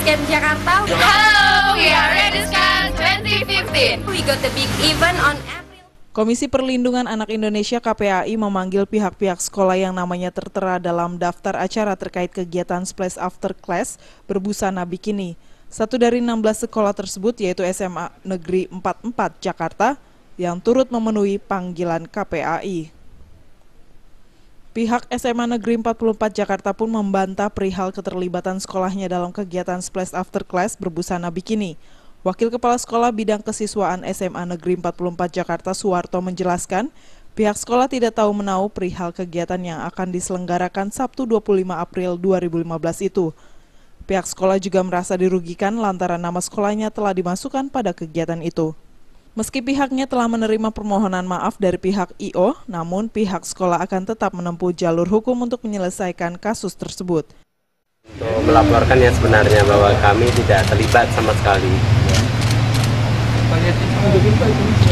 Rediscan Jakarta. Hello, we are Rediscan 2015. We got the big event on April. Komisi Perlindungan Anak Indonesia KPAI memanggil pihak-pihak sekolah yang namanya tertera dalam daftar acara terkait kegiatan Splash After Class berbusana bikini. Satu dari 16 sekolah tersebut yaitu SMA Negeri 44 Jakarta yang turut memenuhi panggilan KPAI. Pihak SMA Negeri 44 Jakarta pun membantah perihal keterlibatan sekolahnya dalam kegiatan Splash After Class berbusana bikini. Wakil Kepala Sekolah Bidang Kesiswaan SMA Negeri 44 Jakarta Suwarto menjelaskan, pihak sekolah tidak tahu menahu perihal kegiatan yang akan diselenggarakan Sabtu 25 April 2015 itu. Pihak sekolah juga merasa dirugikan lantaran nama sekolahnya telah dimasukkan pada kegiatan itu. Meski pihaknya telah menerima permohonan maaf dari pihak I.O., namun pihak sekolah akan tetap menempuh jalur hukum untuk menyelesaikan kasus tersebut. Untuk melaporkan yang sebenarnya bahwa kami tidak terlibat sama sekali.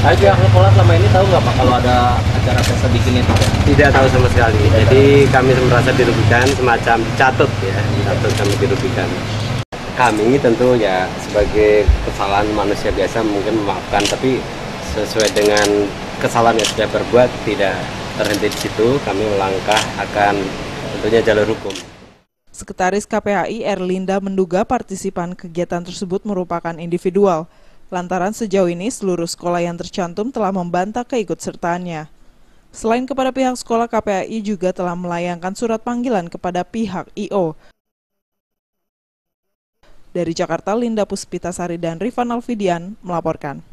Pihak sekolah selama ini tahu nggak Pak kalau ada acara pesta bikini itu? Tidak tahu sama sekali. Jadi kami merasa dirugikan, semacam catut ya, catut kami dirugikan. Kami tentu ya sebagai kesalahan manusia biasa mungkin memaafkan, tapi sesuai dengan kesalahan yang sudah berbuat tidak terhenti di situ, kami melangkah akan tentunya jalur hukum. Sekretaris KPAI Erlinda menduga partisipan kegiatan tersebut merupakan individual, lantaran sejauh ini seluruh sekolah yang tercantum telah membantah keikutsertaannya. Selain kepada pihak sekolah, KPAI juga telah melayangkan surat panggilan kepada pihak I.O. Dari Jakarta, Linda Puspitasari dan Rifan Alfidian melaporkan.